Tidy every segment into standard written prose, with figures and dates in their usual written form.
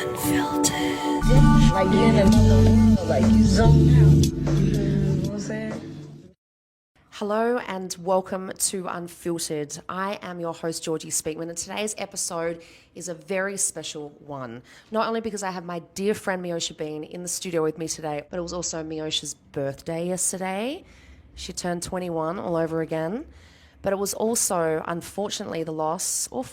Unfiltered. Like you're in another world, like you zone out. You know what I'm saying? Hello and welcome to Unfiltered. I am your host, Georgii Speakman, and today's episode is a very special one. Not only because I have my dear friend Meosha Bean in the studio with me today, but it was also Meosha's birthday yesterday. She turned 21 all over again. But it was also, unfortunately, the loss of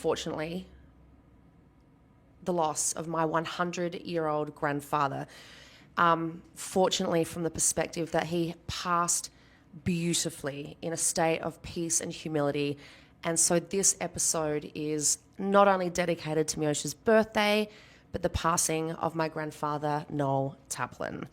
my 100-year-old grandfather. Fortunately, from the perspective that he passed beautifully in a state of peace and humility. And so this episode is not only dedicated to Meosha's birthday, but the passing of my grandfather, Noel Taplin.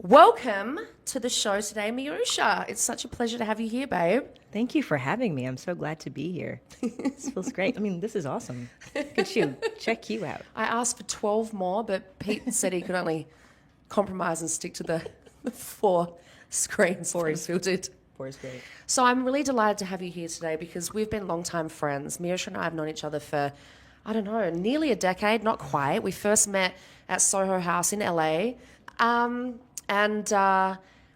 Welcome to the show today, Meosha. It's such a pleasure to have you here, babe. Thank you for having me. I'm so glad to be here. This feels great. I mean, this is awesome. Look at you. Check you out. I asked for 12 more, but Pete said he could only compromise and stick to the 4 screens. 4 is filtered. 4 is great. So I'm really delighted to have you here today because we've been longtime friends. Meosha and I have known each other for, I don't know, nearly a decade, not quite. We first met at Soho House in LA.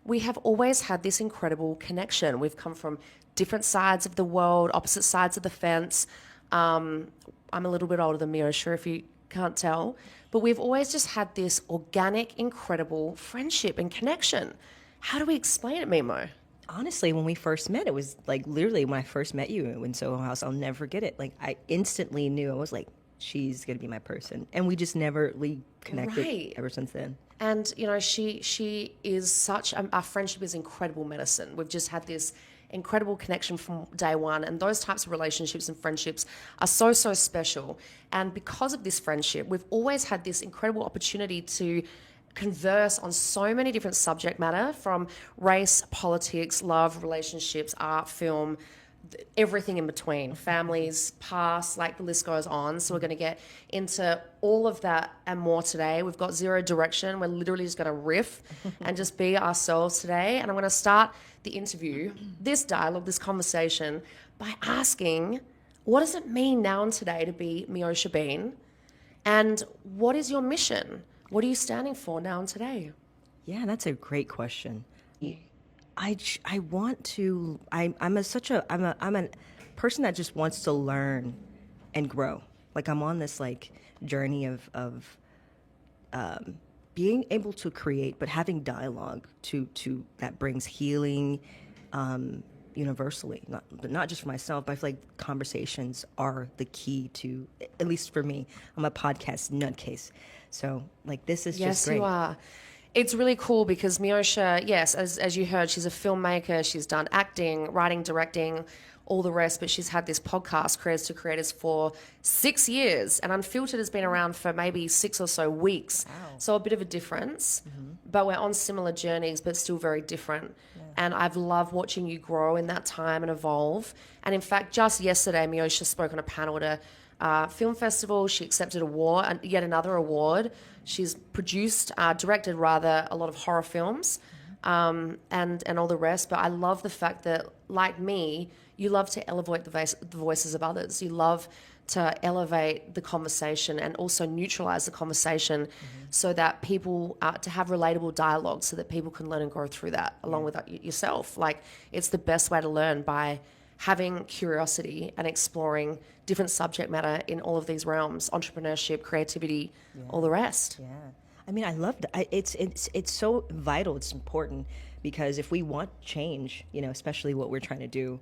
We have always had this incredible connection. We've come from different sides of the world, opposite sides of the fence. I'm a little bit older than Meosha, if you can't tell. But we've always just had this organic, incredible friendship and connection. How do we explain it, Memo? Honestly, when we first met, it was like literally when I first met you in Soho House, I'll never forget it. Like I instantly knew, I was like, she's going to be my person. And we just never connected ever since then. And, you know, she is such, our friendship is incredible medicine. We've just had this incredible connection from day one. And those types of relationships and friendships are so, so special. And because of this friendship, we've always had this incredible opportunity to converse on so many different subject matter, from race, politics, love, relationships, art, film, everything in between, families, past, like the list goes on. So we're going to get into all of that and more today. We've got zero direction. We're literally just going to riff and just be ourselves today. And I'm going to start the interview, this dialogue, this conversation, by asking, what does it mean now and today to be Meosha Bean? And what is your mission? What are you standing for now and today? Yeah, that's a great question. I'm a person that just wants to learn and grow. Like I'm on this journey of being able to create, but having dialogue to that brings healing universally, not just for myself, but I feel like conversations are the key to, at least for me. I'm a podcast nutcase. So this is just great. Yes, you are. It's really cool because Meosha, yes, as you heard, she's a filmmaker. She's done acting, writing, directing, all the rest, but she's had this podcast, Creators to Creators, for 6 years. And Unfiltered has been around for maybe 6 or so weeks. Wow. So a bit of a difference, but we're on similar journeys, but still very different. Yeah. And I've loved watching you grow in that time and evolve. And in fact, just yesterday, Meosha spoke on a panel at a film festival. She accepted yet another award. She's produced, directed rather, a lot of horror films and all the rest. But I love the fact that, like me, you love to elevate the voices of others. You love to elevate the conversation and also neutralize the conversation so that people, to have relatable dialogue so that people can learn and grow through that along with yourself. Like, it's the best way to learn, by having curiosity and exploring different subject matter in all of these realms: entrepreneurship, creativity, all the rest. Yeah. I mean, I love that. It's so vital. It's important because if we want change, especially what we're trying to do,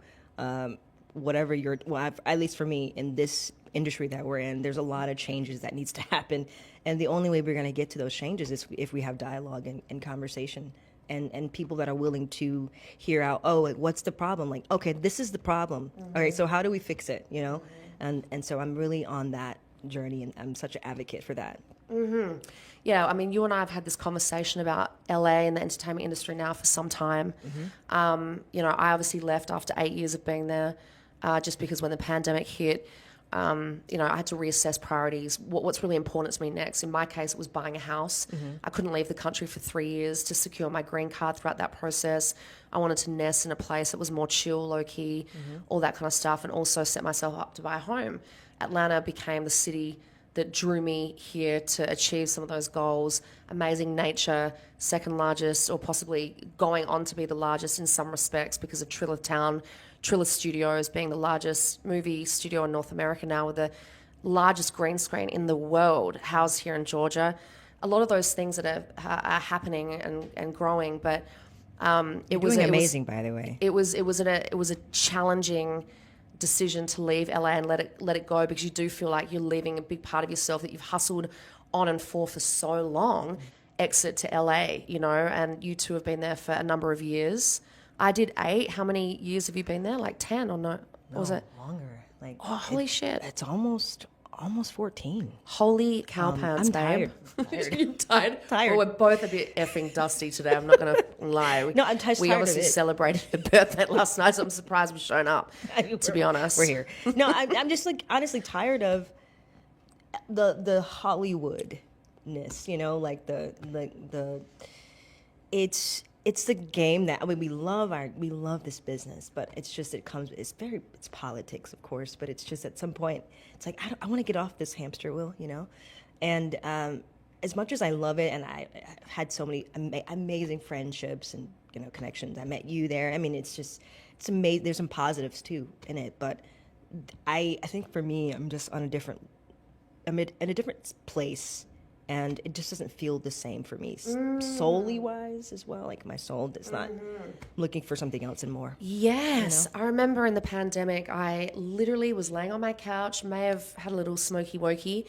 whatever at least for me in this industry that we're in, there's a lot of changes that needs to happen. And the only way we're going to get to those changes is if we have dialogue and conversation. And people that are willing to hear out, what's the problem? Like, okay, this is the problem. All right, so how do we fix it, And so I'm really on that journey, and I'm such an advocate for that. Yeah, I mean, you and I have had this conversation about LA and the entertainment industry now for some time. I obviously left after 8 years of being there, just because when the pandemic hit, I had to reassess priorities. What's really important to me next? In my case, it was buying a house. I couldn't leave the country for 3 years to secure my green card throughout that process. I wanted to nest in a place that was more chill, low-key, all that kind of stuff, and also set myself up to buy a home. Atlanta became the city that drew me here to achieve some of those goals. Amazing nature, second largest, or possibly going on to be the largest in some respects because of Triller Studios being the largest movie studio in North America now, with the largest green screen in the world housed here in Georgia. A lot of those things that are happening and growing, but It was amazing, by the way. it was a challenging decision to leave LA and let it go, because you do feel like you're leaving a big part of yourself that you've hustled on and for so long. Exit to LA, and you two have been there for a number of years. I did 8. How many years have you been there? Like 10 or no? What was it Longer? Like, oh, holy shit! It's almost 14. Holy cow pants, I'm babe. tired. You're tired? Tired. Well, we're both a bit effing dusty today. I'm not going to lie. No, I'm tired We of obviously it. celebrated her birthday last night, so I'm surprised we've shown up, to be honest. We're here. No, I'm just like honestly tired of the Hollywoodness, like the it's the game that, I mean, we love this business, but it's just it's politics, of course, but it's just at some point it's like I want to get off this hamster wheel, and as much as I love it, and I had so many amazing friendships and connections. I met you there. I mean, it's amazing. There's some positives too in it, but I think for me, I'm in a different place. And it just doesn't feel the same for me, solely wise as well. Like my soul does not. I'm looking for something else and more. Yes, I remember in the pandemic, I literally was laying on my couch, may have had a little smoky wokey,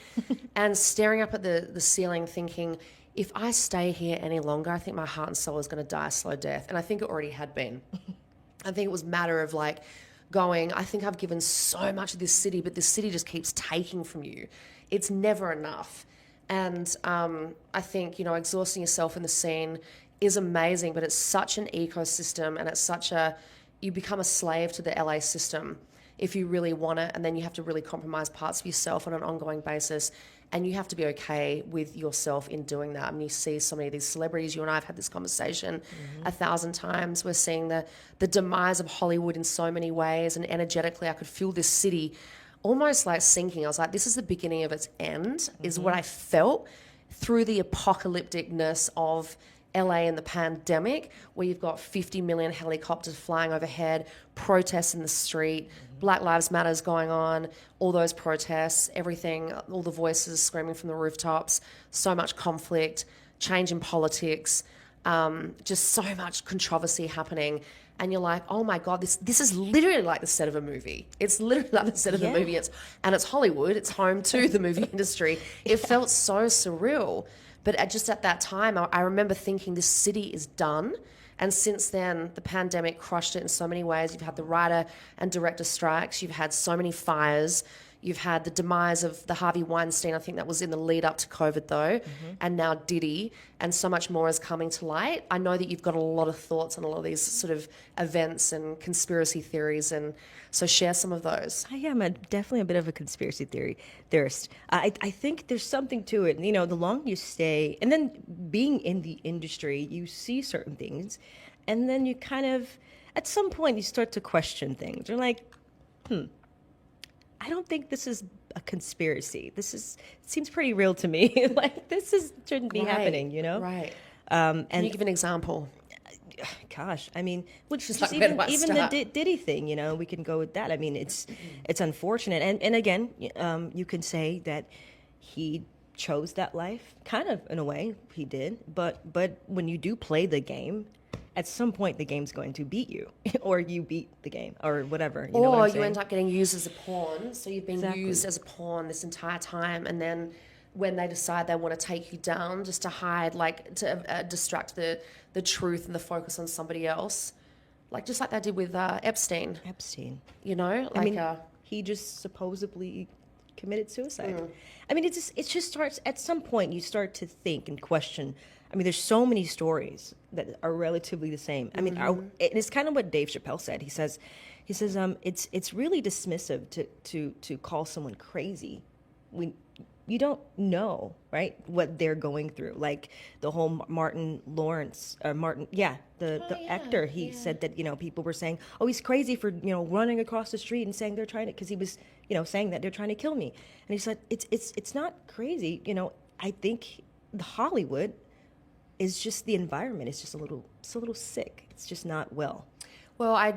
and staring up at the ceiling, thinking, if I stay here any longer, I think my heart and soul is going to die a slow death. And I think it already had been. I think it was a matter of like going, I think I've given so much of this city, but this city just keeps taking from you. It's never enough. And I think, exhausting yourself in the scene is amazing, but it's such an ecosystem, and you become a slave to the LA system if you really want it. And then you have to really compromise parts of yourself on an ongoing basis. And you have to be okay with yourself in doing that. I mean, you see so many of these celebrities. You and I have had this conversation 1,000 times. We're seeing the demise of Hollywood in so many ways. And energetically, I could feel this city almost like sinking. I was like, this is the beginning of its end, is what I felt through the apocalypticness of LA in the pandemic, where you've got 50 million helicopters flying overhead, protests in the street, Black Lives Matters going on, all those protests, everything, all the voices screaming from the rooftops, so much conflict, change in politics, just so much controversy happening. And you're like, oh my God, this is literally like the set of a movie. It's literally like the set of a movie. It's Hollywood. It's home to the movie industry. It felt so surreal. But just at that time, I remember thinking this city is done. And since then, the pandemic crushed it in so many ways. You've had the writer and director strikes. You've had so many fires. You've had the demise of the Harvey Weinstein. I think that was in the lead up to COVID, though. And now Diddy, and so much more is coming to light. I know that you've got a lot of thoughts on a lot of these sort of events and conspiracy theories, and so share some of those. I am definitely a bit of a conspiracy theorist. I think there's something to it. The longer you stay, and then being in the industry, you see certain things, and then you kind of, at some point, you start to question things. You're like, I don't think this is a conspiracy. It seems pretty real to me. Like shouldn't be happening, Right. And Can you give an example? Gosh, I mean, which is like, even where do I the start? Diddy thing, we can go with that. I mean, it's unfortunate, and again, you can say that he chose that life, kind of in a way he did, but when you do play the game, at some point the game's going to beat you, or you beat the game, or whatever. You know what I'm you saying? end up getting used as a pawn. So you've been Exactly. used as a pawn this entire time, and then when they decide they want to take you down just to hide, like to distract the truth and the focus on somebody else, just like they did with Epstein. I mean, he just supposedly committed suicide. I mean, it just starts at some point. You start to think and question. I mean, there's so many stories that are relatively the same. I mean, it's kind of what Dave Chappelle said. He says, it's really dismissive to call someone crazy you don't know, right, what they're going through. Like the whole Martin Lawrence, or Martin, yeah, the yeah, actor, he said that, people were saying, oh, he's crazy for, running across the street and saying they're trying to, because he was, saying that they're trying to kill me. And he said, it's not crazy. I think the Hollywood is just the environment. It's a little sick. It's just not well. Well, I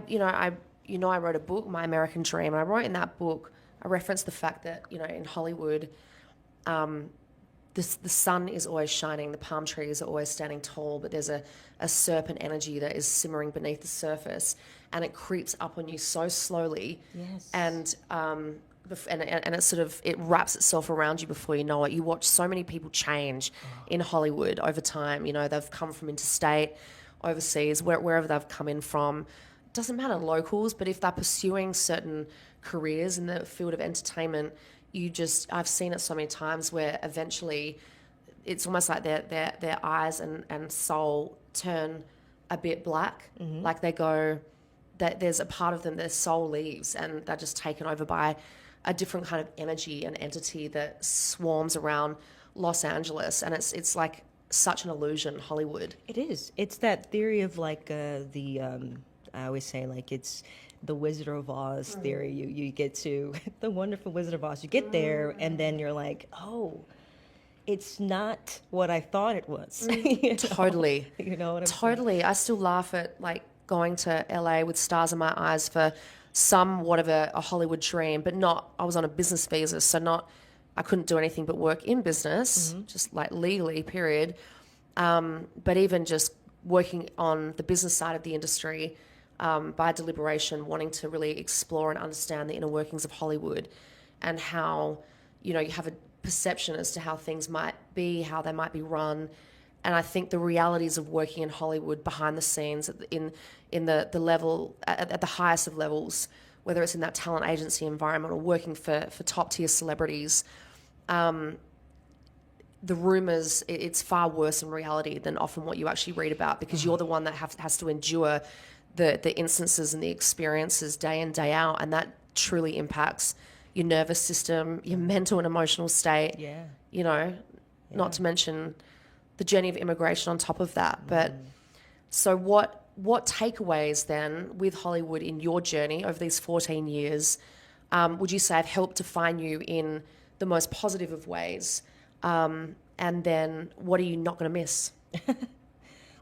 wrote a book, My American Dream, and I wrote in that book, I referenced the fact that, in Hollywood, the sun is always shining, the palm trees are always standing tall, but there's a serpent energy that is simmering beneath the surface, and it creeps up on you so slowly. Yes. And it sort of, it wraps itself around you before you know it. You watch so many people change in Hollywood over time. They've come from interstate, overseas, wherever they've come in from. Doesn't matter, locals, but if they're pursuing certain careers in the field of entertainment, I've seen it so many times where eventually it's almost like their eyes and soul turn a bit black. Mm-hmm. Like they go, that there's a part of them, their soul leaves and they're just taken over by a different kind of energy and entity that swarms around Los Angeles. And it's like such an illusion, Hollywood. It is. It's that theory of like I always say, like, it's the Wizard of Oz theory. You get to the wonderful Wizard of Oz. You get there, and then you're like, oh, it's not what I thought it was. Totally. You know what I'm saying? Totally. I still laugh at, like, going to LA with stars in my eyes for somewhat of a Hollywood dream, but not, I was on a business visa, so I couldn't do anything but work in business, just like legally, period. But even just working on the business side of the industry, by deliberation, wanting to really explore and understand the inner workings of Hollywood and how, you have a perception as to how things might be, how they might be run. And I think the realities of working in Hollywood behind the scenes in the level, at the highest of levels, whether it's in that talent agency environment or working for top tier celebrities, the rumors, it's far worse in reality than often what you actually read about, because you're the one that has to endure the instances and the experiences day in, day out, and that truly impacts your nervous system, your mental and emotional state. Yeah. Not to mention the journey of immigration on top of that. But so what takeaways then with Hollywood in your journey over these 14 years would you say have helped define you in the most positive of ways? And then what are you not going to miss?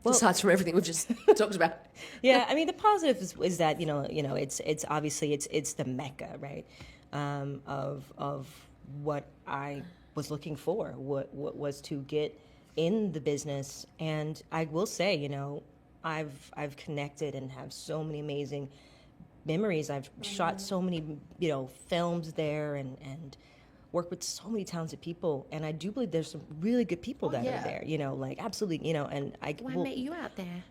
Well, aside from everything we've just talked about. Yeah, I mean, the positive is that it's obviously it's the mecca, right, of what I was looking for, what was to get in the business. And I will say, I've connected and have so many amazing memories. I've shot so many films there and work with so many talented people, and I do believe there's some really good people that are there, like absolutely, and I met you out there.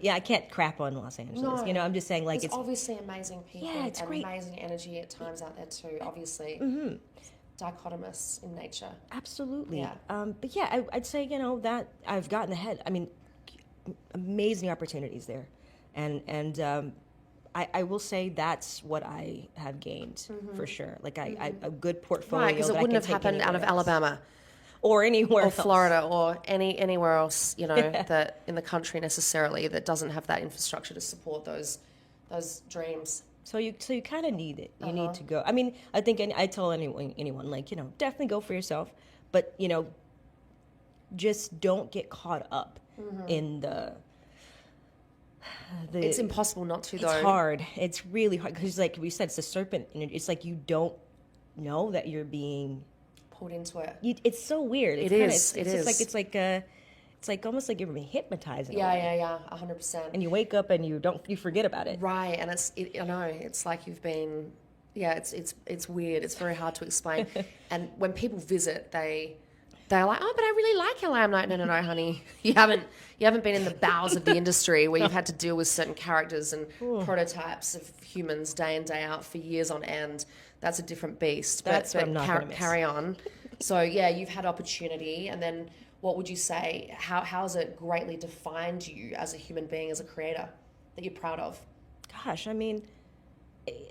I can't crap on Los Angeles. No. I'm just saying, like, it's obviously amazing people, it's and great. amazing energy at times out there too, obviously. Dichotomous in nature. Absolutely. Yeah. But yeah, I'd say, that I've gotten ahead. I mean, amazing opportunities there. And I will say that's what I have gained for sure. Like a good portfolio. Right, because it wouldn't have happened out of Alabama or anywhere or else. Florida or anywhere else, that in the country necessarily that doesn't have that infrastructure to support those dreams. So you kind of need it. You need to go. I mean, I think I tell anyone like, definitely go for yourself, but just don't get caught up in the it's impossible not to, though. It's hard. It's really hard because, like we said, it's a serpent, and it's like you don't know that you're being pulled into it. It's so weird. It's It's like almost like you're being hypnotized. Yeah, 100%. And you wake up and you forget about it. Right, and I know it's like you've been. Yeah, it's weird. It's very hard to explain. And when people visit, they're like, oh, but I really like LA. I'm like, no, honey. You haven't been in the bowels of the industry where you've had to deal with certain characters and prototypes of humans day in, day out for years on end. That's a different beast. That's what I'm not gonna miss. Carry on. So, yeah, you've had opportunity. And then what would you say, how has it greatly defined you as a human being, as a creator, that you're proud of? Gosh, I mean,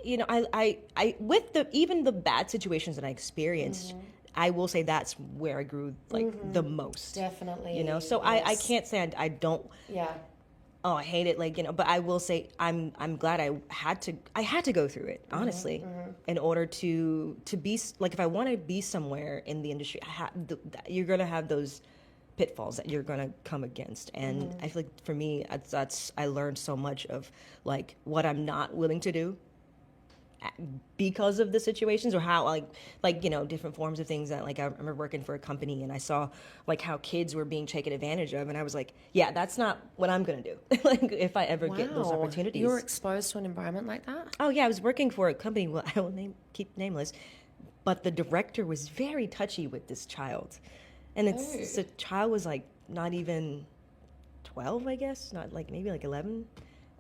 you know, I with the even the bad situations that I experienced, I will say that's where I grew like the most. Definitely. You know, so I can't say I don't. Yeah. Oh, I hate it. Like, you know, but I will say I'm glad I had to go through it, honestly, in order to be like, if I want to be somewhere in the industry, you're gonna have those pitfalls that you're gonna come against, and I feel like for me, that's I learned so much of like what I'm not willing to do because of the situations, or how like you know, different forms of things that, like, I remember working for a company and I saw like how kids were being taken advantage of, and I was like, yeah, that's not what I'm gonna do. Like, if I ever get those opportunities. You were exposed to an environment like that? Oh yeah, I was working for a company, well, I will keep nameless, but the director was very touchy with this child, and the child was like not even 12, I guess, not like, maybe like 11.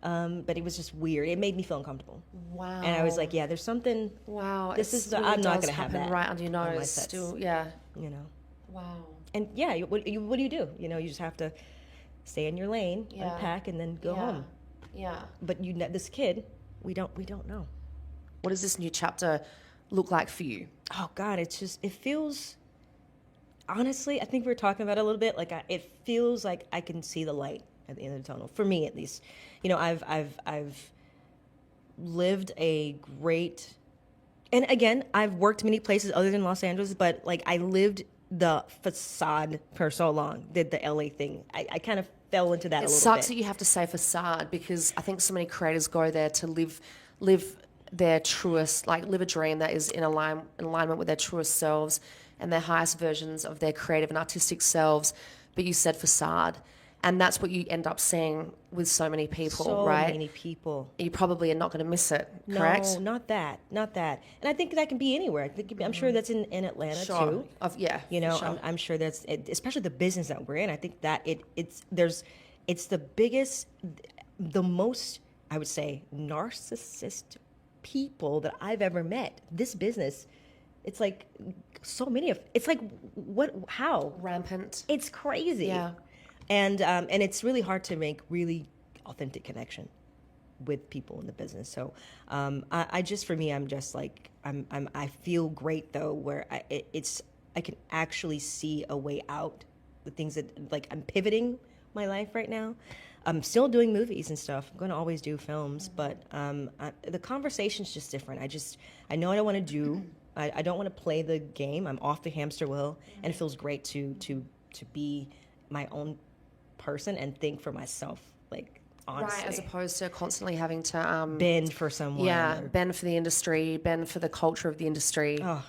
But it was just weird. It made me feel uncomfortable. Wow. And I was like, yeah, there's something. Wow. I'm not going to have that right under your on my nose. sets, Still, yeah. You know. Wow. And yeah, what do you do? You know, you just have to stay in your lane, unpack, and then go home. Yeah. But this kid, we don't know. What does this new chapter look like for you? Oh God, it feels. Honestly, I think we were talking about it a little bit. Like, it feels like I can see the light at the end of the tunnel. For me, at least. You know, I've lived a great, and again, I've worked many places other than Los Angeles, but like, I lived the facade for so long, did the LA thing. I kind of fell into that a little bit. It sucks that you have to say facade, because I think so many creators go there to live their truest, like live a dream that is in alignment with their truest selves and their highest versions of their creative and artistic selves. But you said facade. And that's what you end up seeing with so many people, right? So many people. You probably are not going to miss it, correct? No, not that. And I think that can be anywhere. I'm sure that's in Atlanta too. Yeah, you know, sure. I'm sure that's especially the business that we're in. I think that it's the biggest, the most, I would say, narcissist people that I've ever met. This business, it's like so many of. It's like how rampant. It's crazy. Yeah. And it's really hard to make really authentic connection with people in the business. So I just, for me, I'm just like, I feel great though, where I can actually see a way out. The things that, like, I'm pivoting my life right now. I'm still doing movies and stuff. I'm going to always do films, but the conversation's just different. I know what I want to do. I don't want to play the game. I'm off the hamster wheel, and it feels great to be my own person and think for myself, like, honestly. Right, as opposed to constantly having to bend for someone. Yeah, bend for the industry, bend for the culture of the industry. Oh,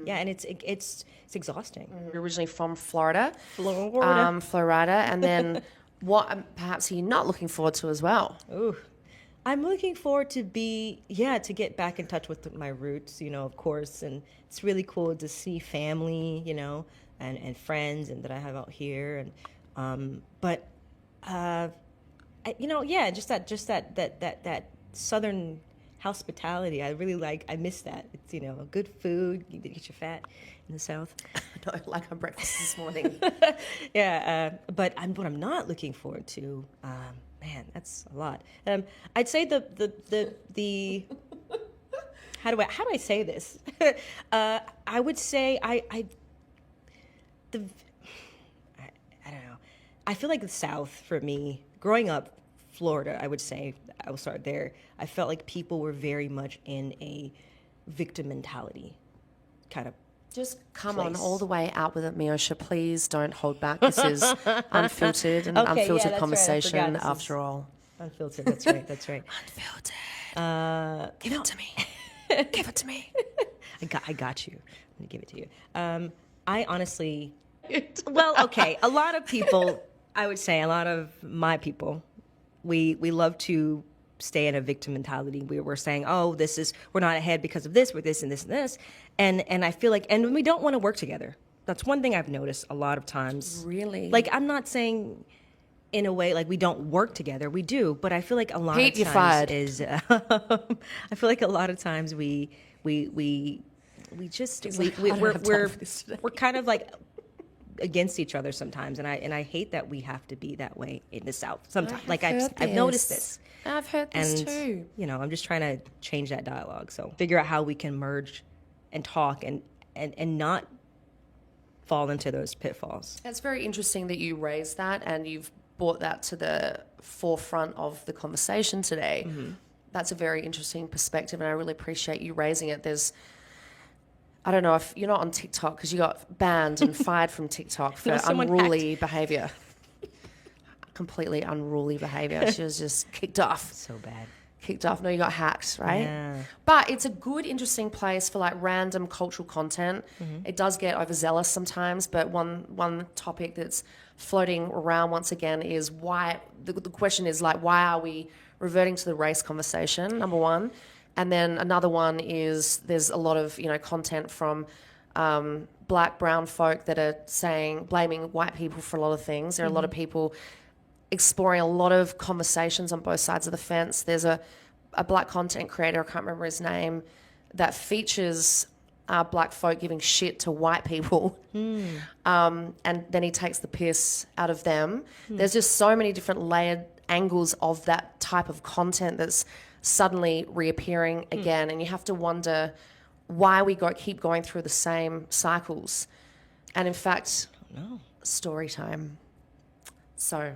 yeah, and it's exhausting. You're originally from Florida. Florida, and then what perhaps are you not looking forward to as well? Ooh, I'm looking forward to get back in touch with my roots, you know, of course, and it's really cool to see family, you know, and friends and that I have out here, and you know, yeah, just that southern hospitality. I really like. I miss that. It's, you know, good food. You get your fat in the South. I know, like our breakfast this morning. Yeah, but what I'm not looking forward to. Man, that's a lot. I'd say the how do I say this? I would say I don't know. I feel like the South, for me, growing up, Florida, I would say, I will start there. I felt like people were very much in a victim mentality kind of. Just come on all the way out with it, Meosha. Please don't hold back. This is unfiltered and unfiltered conversation, right. After all. Unfiltered, that's right, that's right. Unfiltered. Give it to me. Give it to me. I got you. I'm going to give it to you. I honestly, well, okay, a lot of people, I would say a lot of my people, we love to stay in a victim mentality. We're saying, oh, we're not ahead because of this, we're this and this and this. And I feel like, and we don't want to work together. That's one thing I've noticed a lot of times. Really? Like, I'm not saying in a way like we don't work together. We do, but I feel like a lot Pete, of you're times fired. is, I feel like a lot of times we're kind of like against each other sometimes, and I hate that we have to be that way in the South sometimes. have Like heard I've noticed this. this. I've heard this And, too. you know, I'm just trying to change that dialogue. So figure out how we can merge and talk and not fall into those pitfalls. It's very interesting that you raised that and you've brought that to the forefront of the conversation today. Mm-hmm. That's a very interesting perspective, and I really appreciate you raising it. I don't know if you're not on TikTok because you got banned and fired from TikTok for unruly behavior. Completely unruly behavior. She was just kicked off. So bad. Kicked off. No, you got hacked, right? Yeah. But it's a good, interesting place for like random cultural content. Mm-hmm. It does get overzealous sometimes, but one topic that's floating around once again is why, the question is like, why are we reverting to the race conversation, number one? And then another one is there's a lot of, you know, content from black, brown folk that are blaming white people for a lot of things. There are a lot of people exploring a lot of conversations on both sides of the fence. There's a black content creator, I can't remember his name, that features black folk giving shit to white people. And then he takes the piss out of them. There's just so many different layered angles of that type of content that's suddenly reappearing again. And you have to wonder why we keep going through the same cycles. And in fact, story time. So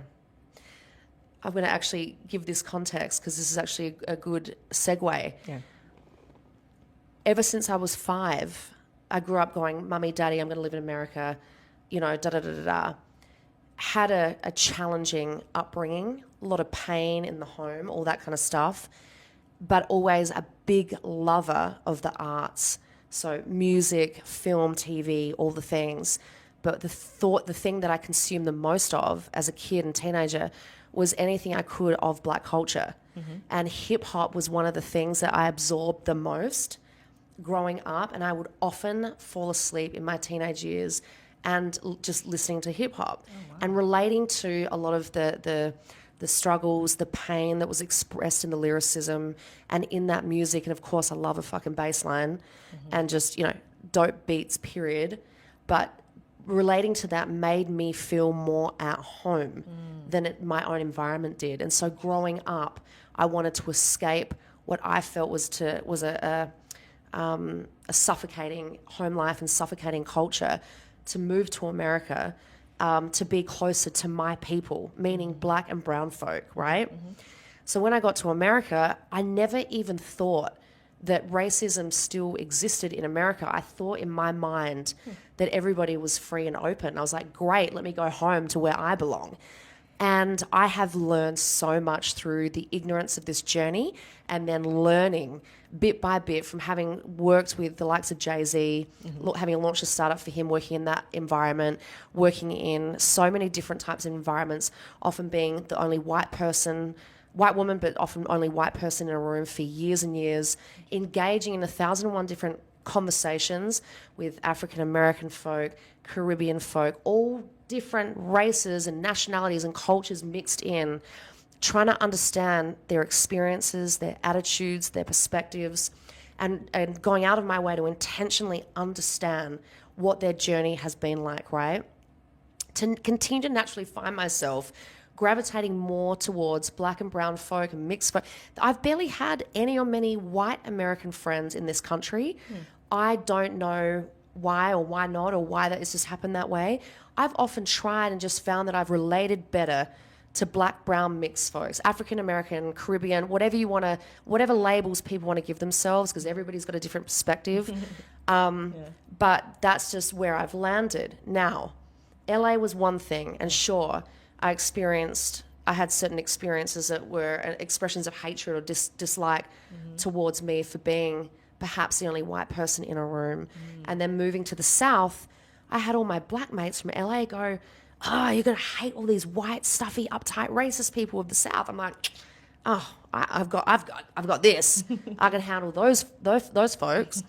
I'm going to actually give this context because this is actually a good segue. Yeah. Ever since I was 5, I grew up going, Mummy, Daddy, I'm going to live in America, you know, da-da-da-da-da. Had a challenging upbringing, a lot of pain in the home, all that kind of stuff, but always a big lover of the arts. So music, film, TV, all the things. But the thing that I consumed the most of as a kid and teenager was anything I could of black culture. And hip hop was one of the things that I absorbed the most growing up. And I would often fall asleep in my teenage years and just listening to hip hop and relating to a lot of the struggles, the pain that was expressed in the lyricism and in that music. And of course, I love a fucking bass line and just, you know, dope beats, period. But relating to that made me feel more at home than my own environment did. And so growing up, I wanted to escape what I felt was a suffocating home life and suffocating culture, to move to America, to be closer to my people, meaning black and brown folk, right? So when I got to America, I never even thought that racism still existed in America. I thought in my mind that everybody was free and open. I was like, great, let me go home to where I belong. And I have learned so much through the ignorance of this journey, and then learning bit by bit from having worked with the likes of Jay-Z, having launched a startup for him, working in that environment, working in so many different types of environments, often being the only white woman, but often only white person in a room for years and years, engaging in 1,001 different conversations with African American folk, Caribbean folk, all different races and nationalities and cultures mixed in, trying to understand their experiences, their attitudes, their perspectives, and going out of my way to intentionally understand what their journey has been like, right? To continue to naturally find myself gravitating more towards black and brown folk and mixed folk. I've barely had any or many white American friends in this country. I don't know why or why not, or why that it's just happened that way. I've often tried and just found that I've related better to black, brown, mixed folks, African American, Caribbean, whatever labels people want to give themselves, because everybody's got a different perspective. But that's just where I've landed. Now, LA was one thing, and sure, I had certain experiences that were expressions of hatred or dislike towards me for being perhaps the only white person in a room. And then moving to the South, I had all my black mates from LA go, oh, you're going to hate all these white, stuffy, uptight, racist people of the South. I'm like, oh, I've got this. I can handle those folks.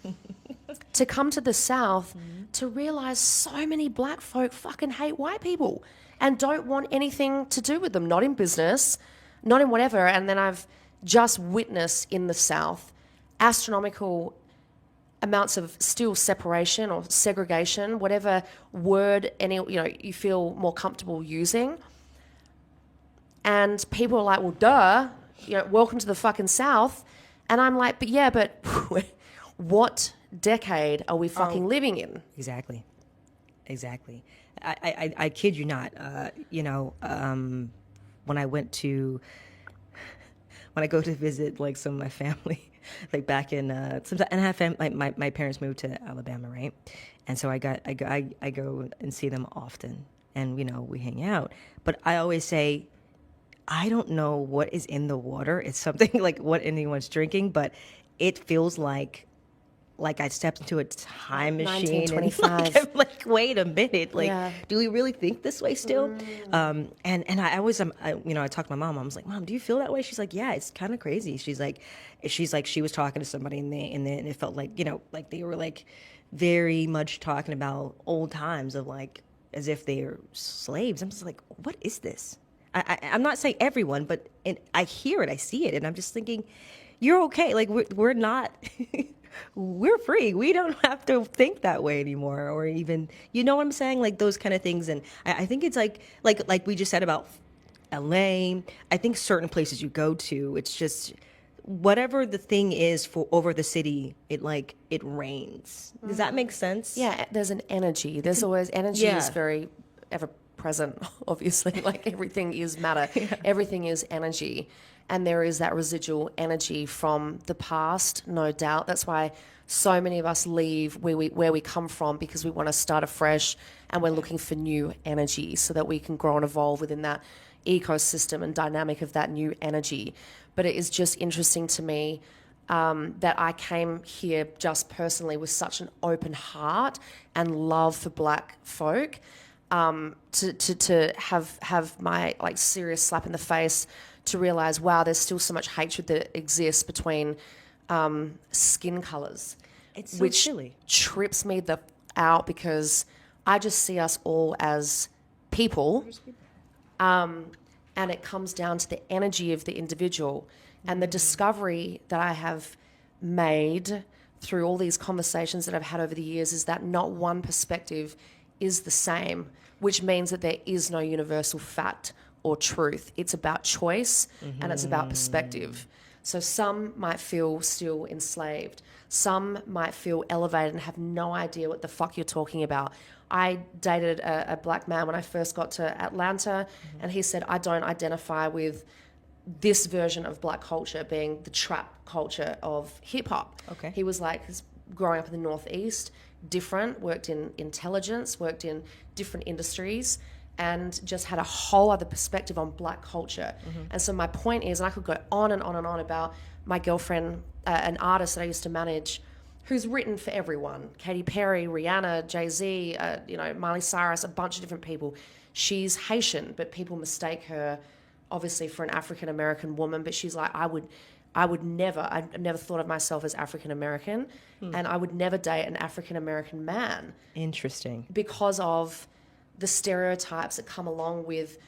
To come to the South, to realize so many black folk fucking hate white people and don't want anything to do with them, not in business, not in whatever. And then I've just witnessed in the South astronomical amounts of still separation or segregation, whatever word you feel more comfortable using. And people are like, well, duh, welcome to the fucking South. And I'm like, but what decade are we fucking living in? Exactly. I kid you not. When I go to visit like some of my family, like back in and I have my parents moved to Alabama, right? And so I go and see them often, and we hang out. But I always say, I don't know what is in the water. It's something like what anyone's drinking, but it feels like I stepped into a time machine. 1925. And I'm like, wait a minute. Like, Yeah. do we really think this way still? And I always, I talked to my mom. I was like, Mom, do you feel that way? She's like, yeah, it's kind of crazy. She's like, she was talking to somebody and it felt like, like they were like very much talking about old times of like, as if they are slaves. I'm just like, what is this? I'm not saying everyone, but I hear it, I see it, and I'm just thinking, you're okay. Like we're not, we're free. We don't have to think that way anymore, or even, you know what I'm saying? Like those kind of things. And I think it's like we just said about LA. I think certain places you go to, it's just whatever the thing is for over the city, it rains. Does that make sense? Yeah, there's an energy. There's always energy is Yeah. very ever present, obviously. Like everything is matter. Everything is energy. And there is that residual energy from the past, no doubt. That's why so many of us leave where we come from, because we want to start afresh and we're looking for new energy so that we can grow and evolve within that ecosystem and dynamic of that new energy. But it is just interesting to me that I came here just personally with such an open heart and love for Black folk, to have my like serious slap in the face to realize, wow, there's still so much hatred that exists between skin colors. It's so which silly. trips me out, because I just see us all as people. And it comes down to the energy of the individual. And the discovery that I have made through all these conversations that I've had over the years is that not one perspective is the same, which means that there is no universal fact or truth. It's about choice and it's about perspective. So some might feel still enslaved. Some might feel elevated and have no idea what the fuck you're talking about. I dated a Black man when I first got to Atlanta, and he said, I don't identify with this version of Black culture being the trap culture of hip hop. Okay. He was like, growing up in the Northeast, different, worked in intelligence, worked in different industries, and just had a whole other perspective on Black culture. And so my point is, and I could go on and on and on about my girlfriend, an artist that I used to manage, who's written for everyone: Katy Perry, Rihanna, Jay-Z, Miley Cyrus, a bunch of different people. She's Haitian, but people mistake her obviously for an African American woman. But she's like, I never thought of myself as African American, and I would never date an African American man. Interesting. Because of the stereotypes that come along with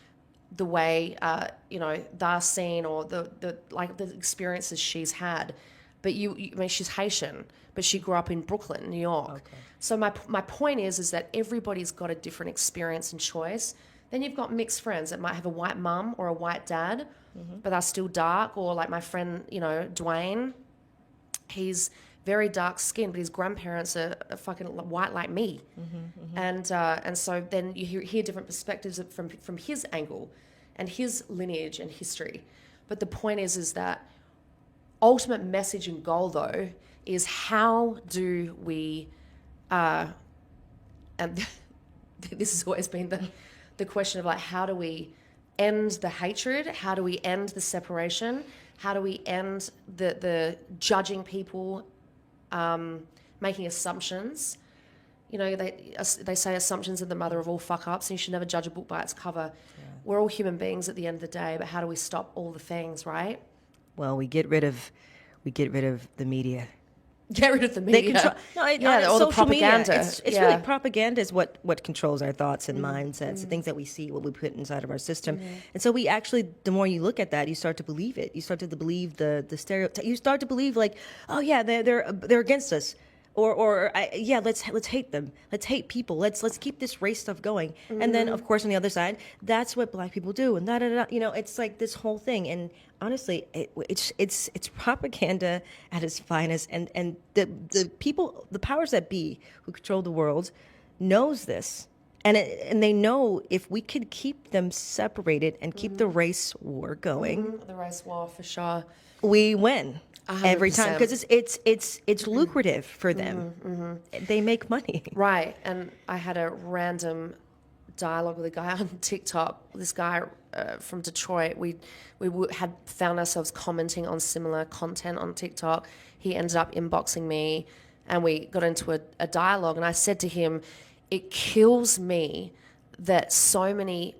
the way they're seen, or the experiences she's had. But I mean, she's Haitian, but she grew up in Brooklyn, New York. Okay. So my point is that everybody's got a different experience and choice. Then you've got mixed friends that might have a white mum or a white dad, but they're still dark. Or like my friend, Dwayne, he's very dark skinned, but his grandparents are fucking white like me. And so then you hear different perspectives from his angle and his lineage and history. But the point is that ultimate message and goal, though, is how do we, and this has always been the question of like, how do we end the hatred? How do we end the separation? How do we end the judging people, making assumptions? They say assumptions are the mother of all fuck ups, and you should never judge a book by its cover. Yeah. We're all human beings at the end of the day, but how do we stop all the things, right? Well, we get rid of the media. Get rid of the media. All the propaganda. Media. It's really propaganda is what controls our thoughts and mindsets, the things that we see, what we put inside of our system. And so we actually, the more you look at that, you start to believe it. You start to believe the stereotype. You start to believe like, oh yeah, they're against us. yeah, let's hate them. Let's hate people. Let's keep this race stuff going. And then of course on the other side, that's what black people do, and da da da. You know, it's like this whole thing. And honestly, it's propaganda at its finest. And the people, the powers that be who control the world, knows this. And they know if we could keep them separated and keep the race war going, The race war for sure. we win every time 100%. because it's lucrative for them. They make money. Right. And I had a random dialogue with a guy on TikTok. This guy from Detroit. Had found ourselves commenting on similar content on TikTok. He ended up inboxing me, and we got into a dialogue. And I said to him, "It kills me that so many,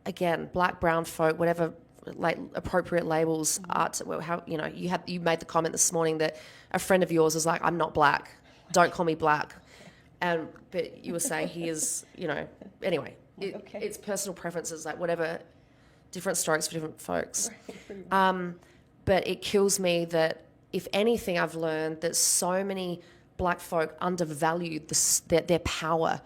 again, black, brown folk, whatever." Like appropriate labels are to, how you made the comment this morning that a friend of yours was like, "I'm not black, don't call me black," but you were saying he is, anyway, it's personal preferences, like whatever, different strokes for different folks. But it kills me that if anything, I've learned that so many black folk undervalue their power,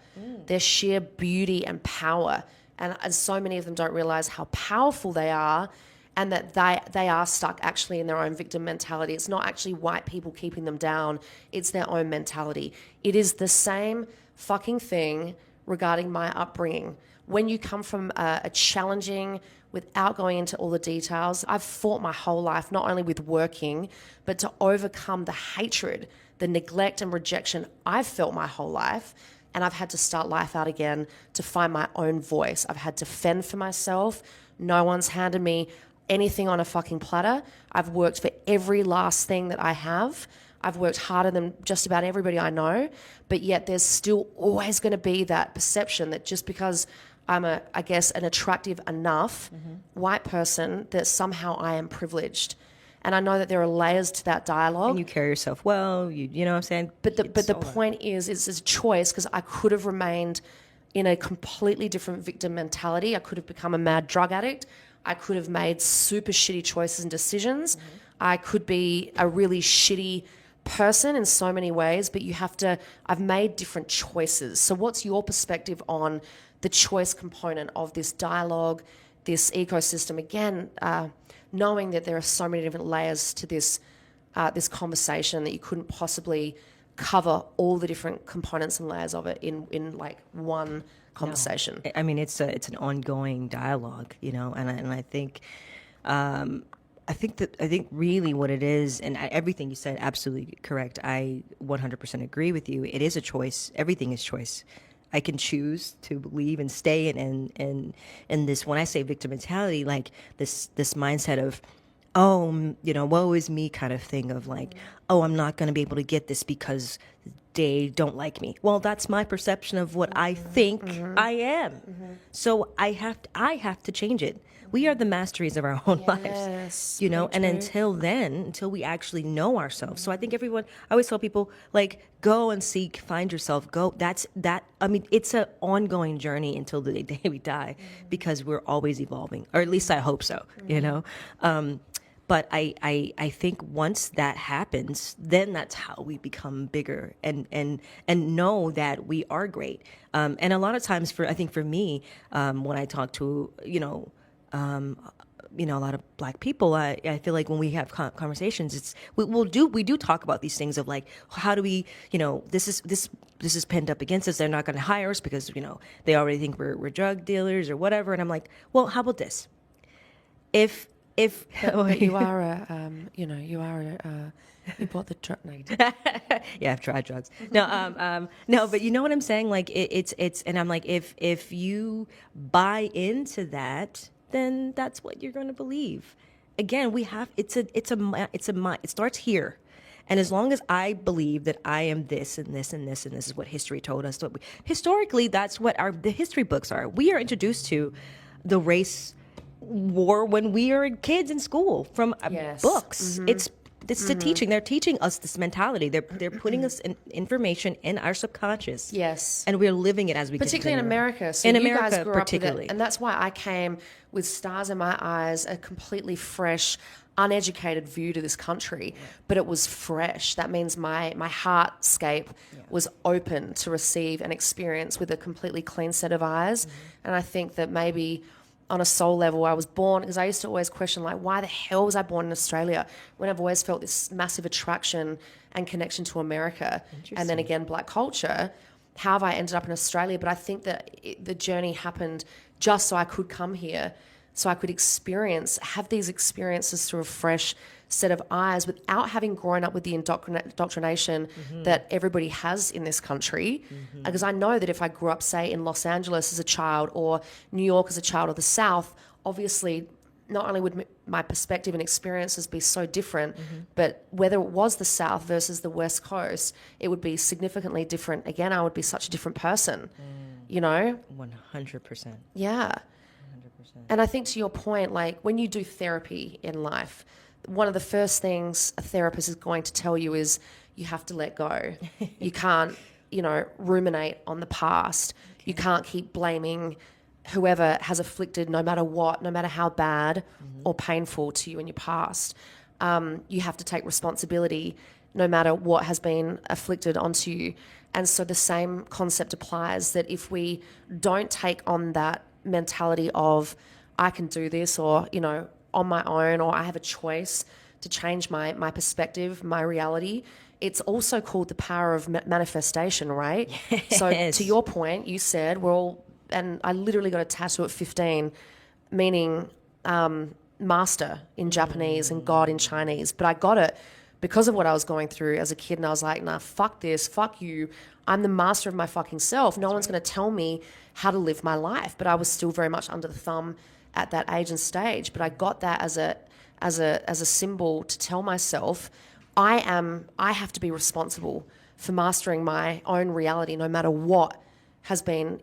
their sheer beauty and power. And so many of them don't realize how powerful they are, and that they are stuck actually in their own victim mentality. It's not actually white people keeping them down. It's their own mentality. It is the same fucking thing regarding my upbringing. When you come from a challenging, without going into all the details, I've fought my whole life, not only with working, but to overcome the hatred, the neglect and rejection I've felt my whole life. And I've had to start life out again to find my own voice. I've had to fend for myself. No one's handed me anything on a fucking platter. I've worked for every last thing that I have. I've worked harder than just about everybody I know. But yet there's still always going to be that perception that just because I'm an attractive enough white person, that somehow I am privileged. And I know that there are layers to that dialogue. And you carry yourself well, you know what I'm saying? But the point is, it's a choice, because I could have remained in a completely different victim mentality. I could have become a mad drug addict. I could have made super shitty choices and decisions. I could be a really shitty person in so many ways, but I've made different choices. So what's your perspective on the choice component of this dialogue, this ecosystem? Again, knowing that there are so many different layers to this conversation, that you couldn't possibly cover all the different components and layers of it in like one conversation. No. I mean, it's an ongoing dialogue, and I think really what it is, and everything you said, absolutely correct. I 100% agree with you. It is a choice. Everything is choice. I can choose to believe and stay in this, when I say victim mentality, like this mindset of, woe is me kind of thing of like, I'm not going to be able to get this because they don't like me. Well, that's my perception of what I think I am. So I have to change it. We are the masteries of our own lives, and until we actually know ourselves. So I think I always tell people, like, go and seek, find yourself, go. I mean, it's an ongoing journey until the day we die, because we're always evolving, or at least I hope so, But I think once that happens, then that's how we become bigger and know that we are great. And a lot of times for me, when I talk to, a lot of black people, I feel like when we have conversations, we do talk about these things of like, how do we, this is pinned up against us. They're not going to hire us because, they already think we're drug dealers or whatever. And I'm like, well, how about this? But you are you bought the drug. No, you didn't. Yeah, I've tried drugs. No, but you know what I'm saying? Like it's, and I'm like, if you buy into that, then that's what you're going to believe. Again, it starts here. And as long as I believe that I am this and this and this, and this is what history told us, historically, that's what the history books are. We are introduced to the race war when we are kids in school from books. It's the teaching. They're teaching us this mentality. They're putting us information in our subconscious. Yes. And we're living it as we particularly in America. So in you America, guys grew particularly. up with it, and that's why I came with stars in my eyes, a completely fresh, uneducated view to this country, but it was fresh. That means my heartscape was open to receive and experience with a completely clean set of eyes. And I think that maybe on a soul level, I was born, because I used to always question, like, why the hell was I born in Australia when I've always felt this massive attraction and connection to America, and then again Black culture. How have I ended up in Australia? But I think that the journey happened just so I could come here, so I could have these experiences through a fresh set of eyes without having grown up with the indoctrination that everybody has in this country. Because I know that if I grew up, say, in Los Angeles as a child, or New York as a child, or the South, obviously not only would my perspective and experiences be so different, but whether it was the South versus the West Coast, it would be significantly different. Again, I would be such a different person, you know? 100%. Yeah. 100%. And I think, to your point, like, when you do therapy in life, one of the first things a therapist is going to tell you is you have to let go. You can't, ruminate on the past. You can't keep blaming whoever has afflicted, no matter what, no matter how bad or painful to you in your past. You have to take responsibility no matter what has been afflicted onto you. And so the same concept applies, that if we don't take on that mentality of, I can do this, or, on my own, or I have a choice to change my perspective, my reality, it's also called the power of manifestation, right? Yes. So to your point, you said we're all, and I literally got a tattoo at 15, meaning master in Japanese and God in Chinese. But I got it because of what I was going through as a kid. And I was like, nah, fuck this, fuck you. I'm the master of my fucking self. No one's going to tell me how to live my life. But I was still very much under the thumb at that age and stage. But I got that as a symbol to tell myself, I have to be responsible for mastering my own reality, no matter what has been,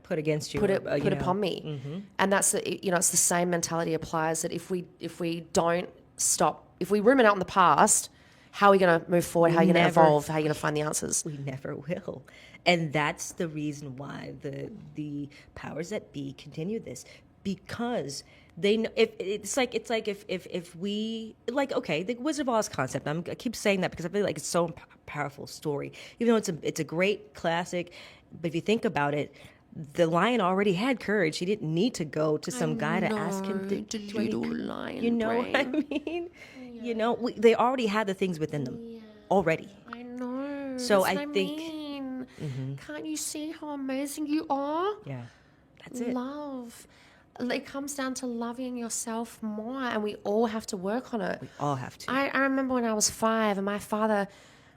put against you, put upon me. And that's it's the same mentality applies, that if we don't stop, if we ruminate on the past, how are we going to move forward? How are you going to evolve? How are you going to find the answers? We never will. And that's the reason why the powers that be continue this, because they know, if we, like, okay, the Wizard of Oz concept, I keep saying that because I feel like it's so powerful story, even though it's a great classic. But if you think about it, the lion already had courage. He didn't need to go to some guy to ask him to do anything. Lion You know brain. what I mean? Yeah. They already had the things within them already. I know. So that's I what think- mean. Can't you see how amazing you are? Yeah, that's it. Love. It comes down to loving yourself more, and we all have to work on it. We all have to. I remember when I was 5, and my father,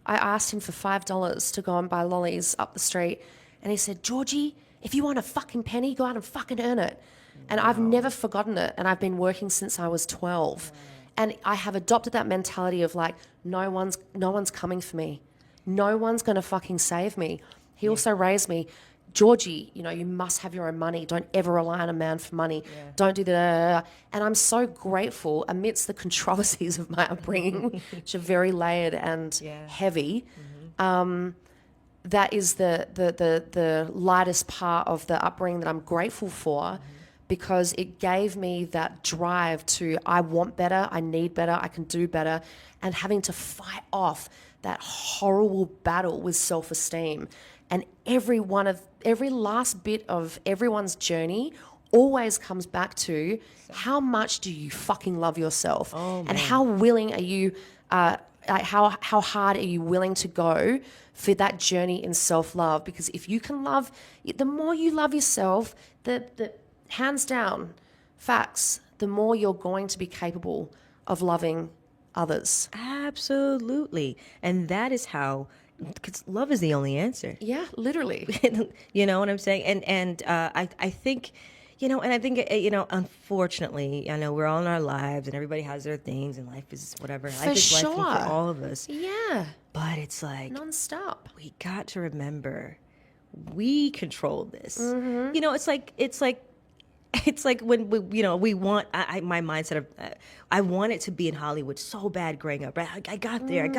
I asked him for $5 to go and buy lollies up the street, and he said, Georgie, if you want a fucking penny, go out and fucking earn it. And I've never forgotten it, and I've been working since I was 12. And I have adopted that mentality of, like, no one's coming for me. No one's going to fucking save me. He also raised me, Georgie, you must have your own money. Don't ever rely on a man for money. Don't do that. And I'm so grateful amidst the controversies of my upbringing, which are very layered and heavy. That is the lightest part of the upbringing that I'm grateful for, because it gave me that drive to, I want better, I need better, I can do better, and having to fight off that horrible battle with self-esteem. And every last bit of everyone's journey always comes back to, how much do you fucking love yourself? And how willing are you, how hard are you willing to go for that journey in self-love? Because if you can love, the more you love yourself, the hands down, facts, the more you're going to be capable of loving others. Absolutely. And that is how, because love is the only answer. Yeah, literally. You know what I'm saying? And I think, and I think, unfortunately, I know we're all in our lives and everybody has their things and life is whatever. Life is life for all of us. Yeah. But it's like, non-stop. We got to remember, we control this. It's like when we want, my mindset of, I want it to be in Hollywood so bad growing up, right? I got there, and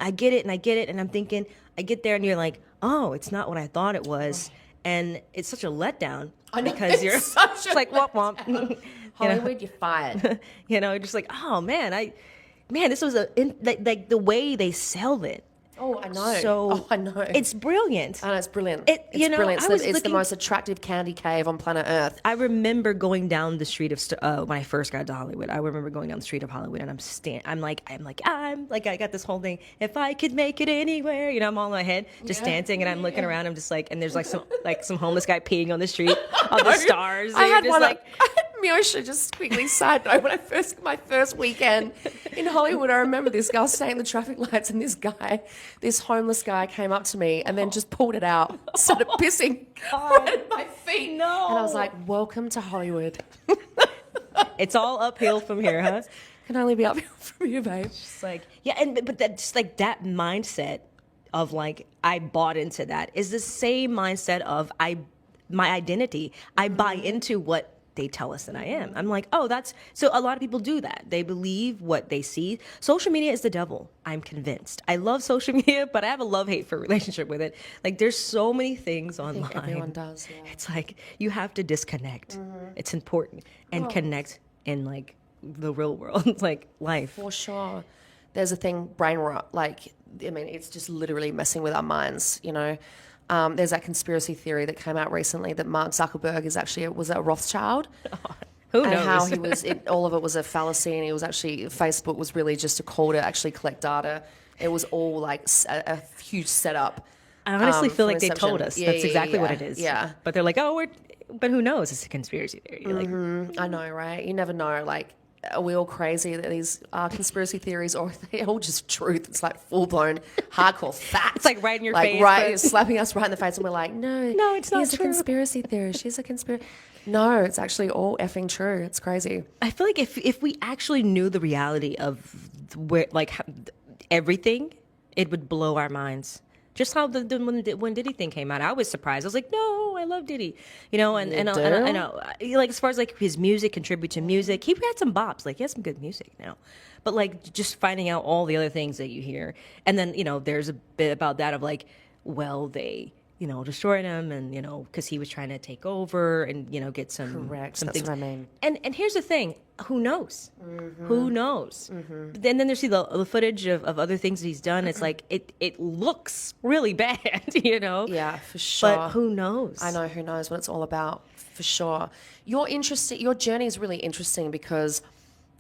I get it, and I'm thinking, I get there, and you're like, oh, it's not what I thought it was, and it's such a letdown because you're it's like womp womp. Hollywood, you're fired. Just like, oh man, this was like the way they sell it. Oh, I know. So I know. it's brilliant. I know, it's brilliant. It's brilliant. It's the most attractive candy cave on planet Earth. I remember going down the street of when I first got to Hollywood. I remember going down the street of Hollywood, and I'm like, I got this whole thing. If I could make it anywhere, I'm all in my head, just dancing, and I'm looking around. I'm just like, and there's like some homeless guy peeing on the street on the stars. I had just like. Meosha, just quickly side note, when my first weekend in Hollywood, I remember this guy staying in the traffic lights, and this homeless guy came up to me and then just pulled it out, started pissing right at my feet. No. And I was like, welcome to Hollywood. It's all uphill from here, huh? Can only be uphill from you, babe. It's like, yeah, but that's like that mindset of like, I bought into that is the same mindset of my identity. I buy into what they tell us that I am. I'm like, oh, so a lot of people do that. They believe what they see. Social media is the devil. I'm convinced. I love social media, but I have a love-hate for relationship with it. Like, there's so many things online. I think everyone does, yeah. It's like, you have to disconnect. It's important. And connect in like the real world, like life. For sure. There's a thing, brain rot. Like, I mean, it's just literally messing with our minds, There's that conspiracy theory that came out recently that Mark Zuckerberg was a Rothschild. Who knows? And how he was, all of it was a fallacy, and Facebook was really just a call to actually collect data. It was all like a huge setup. I honestly feel like they reception. told us that's exactly what it is. Yeah. But they're like, but who knows? It's a conspiracy theory. You're like, I know, right? You never know. Like, are we all crazy that these are conspiracy theories, or are they all just truth? It's like full-blown hardcore fact. It's like right in your face. Right, slapping us right in the face, and we're like, no, it's not he's true. a conspiracy theorist. She's a conspiracy. No, it's actually all effing true. It's crazy. I feel like if we actually knew the reality of everything, it would blow our minds. Just how when Diddy thing came out, I was surprised. I was like, no, I love Diddy, and I know, like as far as like his music, contribute to music, he had some bops, like he has some good music now, but like just finding out all the other things that you hear, and then there's a bit about that of like, well, they destroyed him, and because he was trying to take over and get some Correct. some That's things. what I mean. And here's the thing, who knows? Who knows? Then there's the footage of other things that he's done. It's like it looks really bad, Yeah, for sure. But who knows? I know who knows what it's all about, for sure. Your journey is really interesting because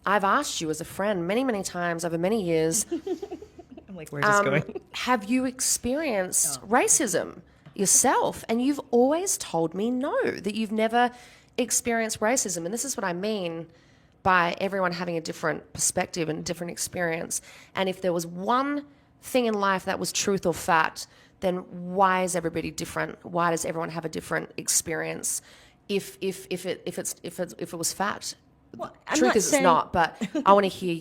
I've asked you as a friend many, many times over many years, I'm like, where's this going? have you experienced racism yourself? And you've always told me no, that you've never experienced racism. And this is what I mean by everyone having a different perspective and a different experience. And if there was one thing in life that was truth or fact, then why is everybody different? Why does everyone have a different experience? If it was fact, Well, I'm truth not is saying- it's not. But I want to hear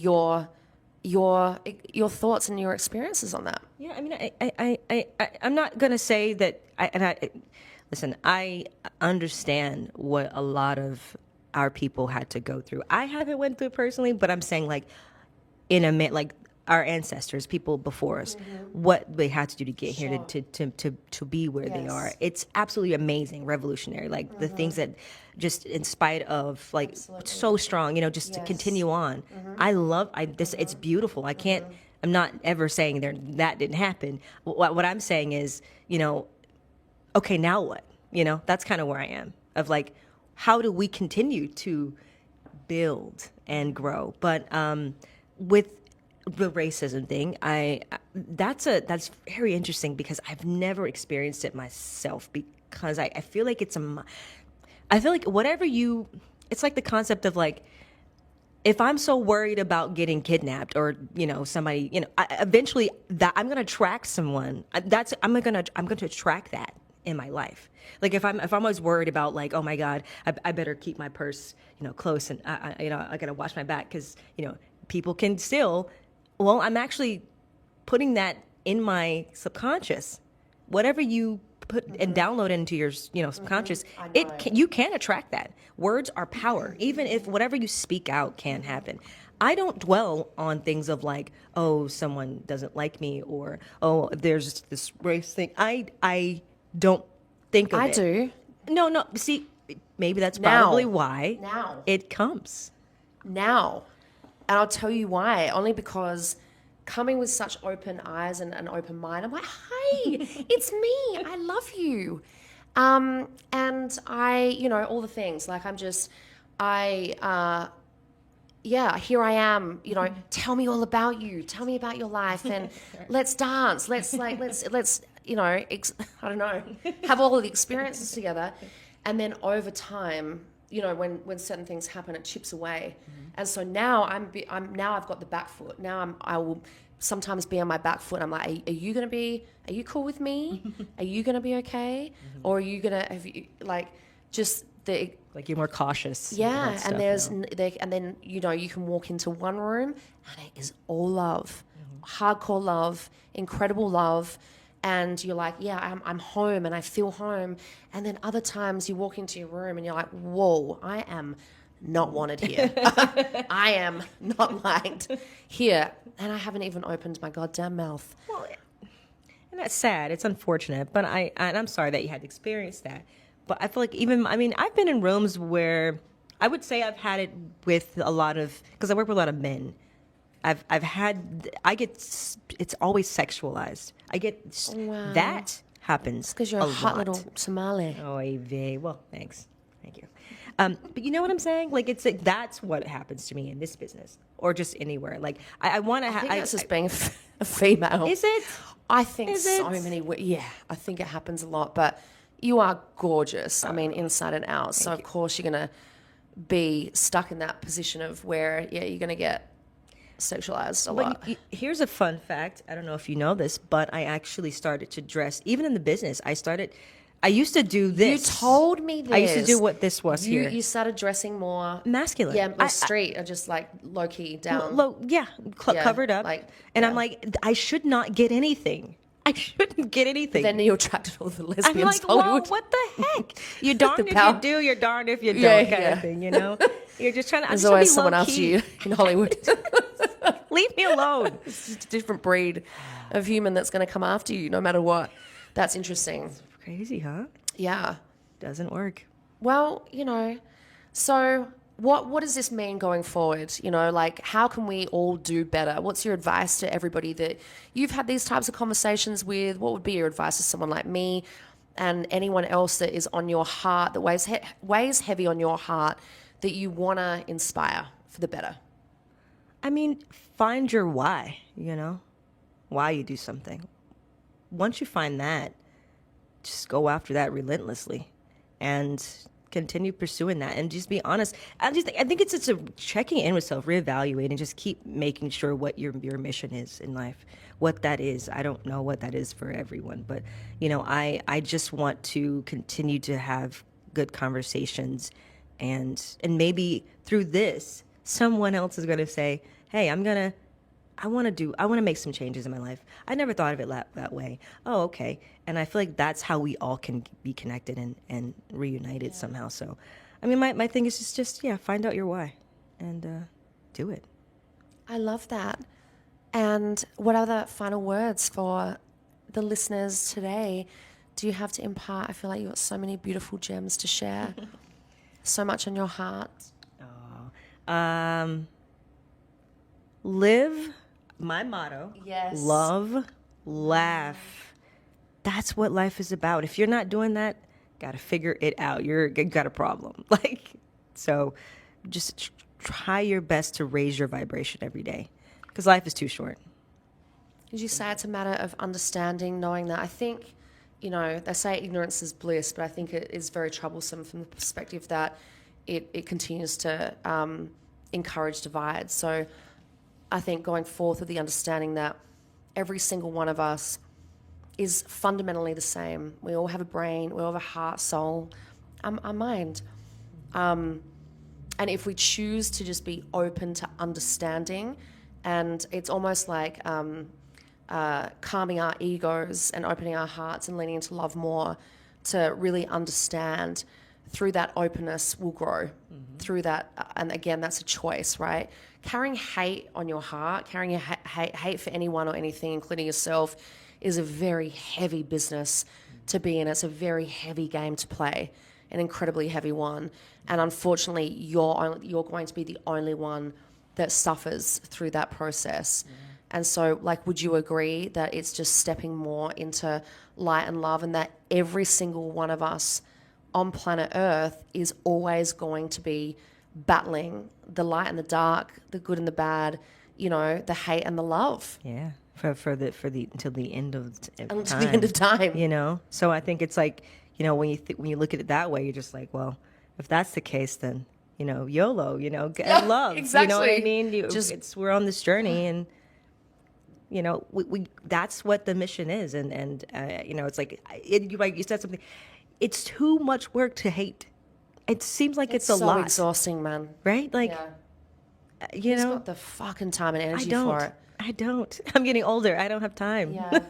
your thoughts and your experiences on that. Yeah, I mean, I'm not gonna say that. Listen, I understand what a lot of our people had to go through. I haven't went through it personally, but I'm saying like like our ancestors, people before us, what they had to do to get here to be where they are. It's absolutely amazing, revolutionary. Like the things that just in spite of like so strong, just to continue on. I love this. It's beautiful. I can't. I'm not ever saying that didn't happen. What I'm saying is, okay, now what? That's kind of where I am. Of like, how do we continue to build and grow? But with the racism thing, that's very interesting because I've never experienced it myself, because I feel like I feel like it's like the concept of like, if I'm so worried about getting kidnapped or somebody, eventually that I'm gonna attract someone. I'm gonna attract that in my life. Like if I'm always worried about like, oh my God, I better keep my purse close, and I gotta watch my back because people can steal. Well, I'm actually putting that in my subconscious. Whatever you put and download into your subconscious, you can attract that. Words are power. Even if whatever you speak out can happen. I don't dwell on things of like, oh, someone doesn't like me, or oh, there's this race thing. I don't think of it. I do. No. See, maybe that's Now. probably why Now. it comes. Now. And I'll tell you why. Only because coming with such open eyes and an open mind, I'm like, hey, it's me. I love you. And I, all the things. Like here I am, tell me all about you. Tell me about your life and let's dance. Let's I don't know, have all of the experiences together. And then over time, when certain things happen, it chips away. And so now now I've got the back foot. Now I will sometimes be on my back foot. I'm like, are you cool with me? Are you going to be okay? Or are you going to have you just the, like you're more cautious. yeah, about and stuff now. and then you can walk into one room and it is all love, hardcore love, incredible love, and you're like, yeah, I'm home and I feel home. And then other times you walk into your room and you're like, whoa, I am not wanted here. I am not liked here, and I haven't even opened my goddamn mouth. Well, and that's sad. It's unfortunate, but I'm sorry that you had to experience that. But I feel like I've been in rooms where I would say I've had it with a lot of, because I work with a lot of men. It's always sexualized. Wow. That happens Because you're a hot lot. little Somali. Oh, well, thanks. Thank you. But you know what I'm saying? Like, it's like, that's what happens to me in this business or just anywhere. Like, I want to I think that's just being a female. Is it? I think Is so it? many. Yeah, I think it happens a lot. But you are gorgeous. I mean, inside and out. So of course you're gonna be stuck in that position of where you're gonna get sexualized a lot. Here's a fun fact. I don't know if you know this, but I actually started to dress, even in the business. I used to do this. You told me this. I used to do what this was here. You started dressing more Masculine. Yeah, or street, or just like low key down. Yeah, covered up. I'm like, I should not get anything. I shouldn't get anything. Then you attracted all the lesbians. I'm like, to Hollywood. well, what the heck? You're darned if power. you do, you're darned if you don't, Yeah, kind yeah. of thing, You're just trying to. There's always someone after you in Hollywood. Leave me alone. It's just a different breed of human that's going to come after you no matter what. That's interesting. Crazy, huh? Yeah. Doesn't work. Well, so what does this mean going forward? How can we all do better? What's your advice to everybody that you've had these types of conversations with? What would be your advice to someone like me and anyone else that is on your heart, that weighs heavy on your heart, that you want to inspire for the better? Find your why, why you do something. Once you find that, just go after that relentlessly and continue pursuing that and just be honest. I think it's just a checking in with self, reevaluate, and just keep making sure what your mission is in life, what that is. I don't know what that is for everyone, but I just want to continue to have good conversations, and maybe through this, someone else is going to say, hey, I want to make some changes in my life. I never thought of it that way. Oh, okay. And I feel like that's how we all can be connected and reunited somehow. So, my thing is just find out your why and do it. I love that. And what are the final words for the listeners today do you have to impart? I feel like you've got so many beautiful gems to share. So much on your heart. Live, my motto. Yes. Love, laugh. That's what life is about. If you're not doing that, gotta figure it out. You got a problem. So just try your best to raise your vibration every day, because life is too short. Did you say it's a matter of understanding, knowing that? I think, they say ignorance is bliss, but I think it is very troublesome from the perspective that it continues to encourage divides. So I think going forth with the understanding that every single one of us is fundamentally the same. We all have a brain, we all have a heart, soul, a mind. And if we choose to just be open to understanding, and it's almost like calming our egos and opening our hearts and leaning into love more, to really understand, through that openness we'll grow. Through that, and again, that's a choice, right? Carrying hate on your heart, carrying your hate for anyone or anything, including yourself, is a very heavy business to be in. It's a very heavy game to play. an incredibly heavy one. And unfortunately, you're going to be the only one that suffers through that process. Yeah. And so, like, would you agree that it's just stepping more into light and love, and that every single one of us on planet Earth is always going to be battling the light and the dark, the good and the bad, you know, the hate and the love. Yeah, for the until the end of time. Until the end of time. You know, so I think it's like, you know, when you look at it that way, you're just like, well, if that's the case, then, you know, YOLO, you know, get love. Exactly. You know what I mean? We're on this journey, and you know, we that's what the mission is, and you know, it's like you said something. It's too much work to hate. It seems like it's a so lot. Exhausting, man. Right? Like, you Who's know, got the fucking time and energy for it? I don't. I'm getting older. I don't have time. Yeah.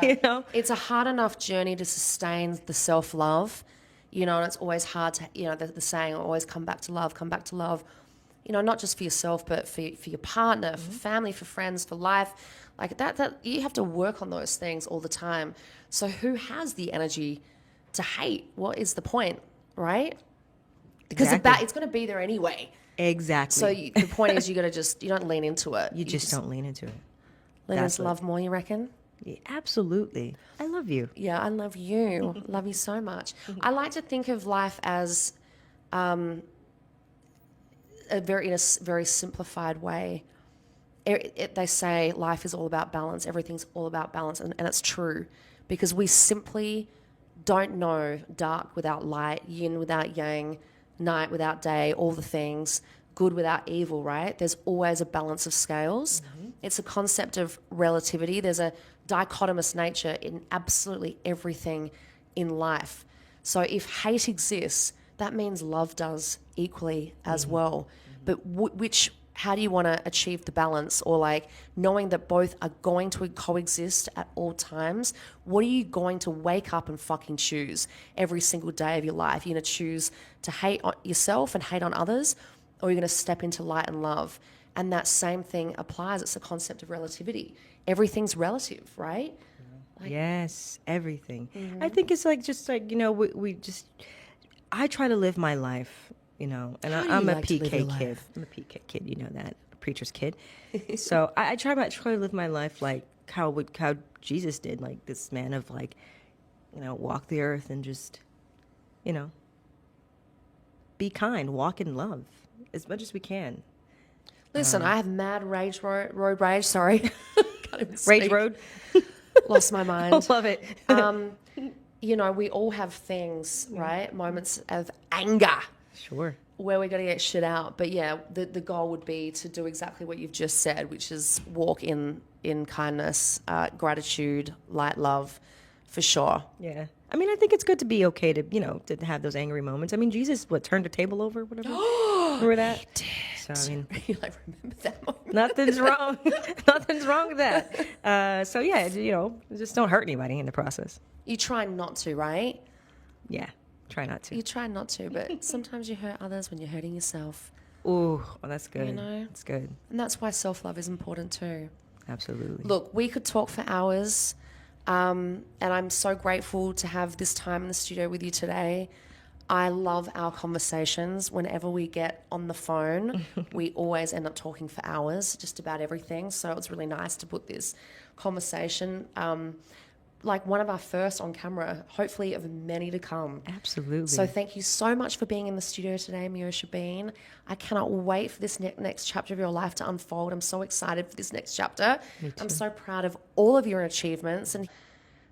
You know, it's a hard enough journey to sustain the self-love, you know, and it's always hard to, you know, the saying, always come back to love, you know, not just for yourself, but for your partner, for family, for friends, for life. Like that you have to work on those things all the time. So who has the energy to hate? What is the point, right? Because it's going to be there anyway. Exactly. So the point is, you don't lean into it. You just don't lean into it. Lean into love more, you reckon? Yeah, absolutely. I love you. Yeah, I love you. Love you so much. I like to think of life as in a very simplified way. They say life is all about balance. Everything's all about balance, and it's true, because we simply don't know dark without light, yin without yang, night without day, all the things, good without evil, right? There's always a balance of scales. It's a concept of relativity. There's a dichotomous nature in absolutely everything in life. So if hate exists, that means love does equally as well. But how do you want to achieve the balance, or like knowing that both are going to coexist at all times? What are you going to wake up and fucking choose every single day of your life? You're going to choose to hate on yourself and hate on others, or you're going to step into light and love? And that same thing applies. It's a concept of relativity. Everything's relative, right? Like, yes, everything. I think it's like, just like, you know, I try to live my life, you know, and I'm a PK kid. I'm a PK kid, you know that, a preacher's kid. So I try to live my life like how Jesus did, like this man of, like, you know, walk the earth and just, you know, be kind, walk in love as much as we can. Listen, I have mad road rage. Sorry, can't even Rage speak. road. Lost my mind. Love it. You know, we all have things, right? Moments of anger. Sure. Where we got to get shit out. But yeah, the goal would be to do exactly what you've just said, which is walk in kindness, gratitude, light, love, for sure. Yeah. I mean, I think it's good to be okay to, you know, to have those angry moments. I mean, Jesus, turned the table over, whatever. Remember that? He did. So, I mean, You like remember that moment? nothing's wrong. Nothing's wrong with that. So yeah, you know, just don't hurt anybody in the process. You try not to, right? Yeah. Try not to. You try not to, but sometimes you hurt others when you're hurting yourself. Ooh, well, that's good. You know? That's good. And that's why self-love is important too. Absolutely. Look, we could talk for hours, and I'm so grateful to have this time in the studio with you today. I love our conversations. Whenever we get on the phone, we always end up talking for hours, just about everything. So it's really nice to put this conversation, like one of our first on camera, hopefully of many to come. Absolutely. So thank you so much for being in the studio today, Meosha Bean. I cannot wait for this next chapter of your life to unfold. I'm so excited for this next chapter. Me too. I'm so proud of all of your achievements,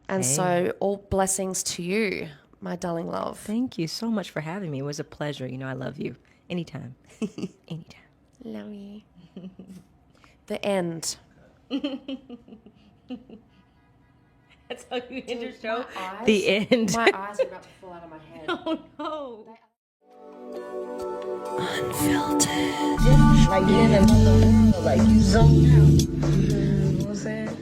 and so all blessings to you, my darling love. Thank you so much for having me. It was a pleasure. You know, I love you. Anytime. Anytime. Love you. The end. That's how you end your show? Eyes, the end. My eyes are about to fall out of my head. Oh, no. Unfiltered. Like you're in another world, like you zoned out. You know what I'm saying?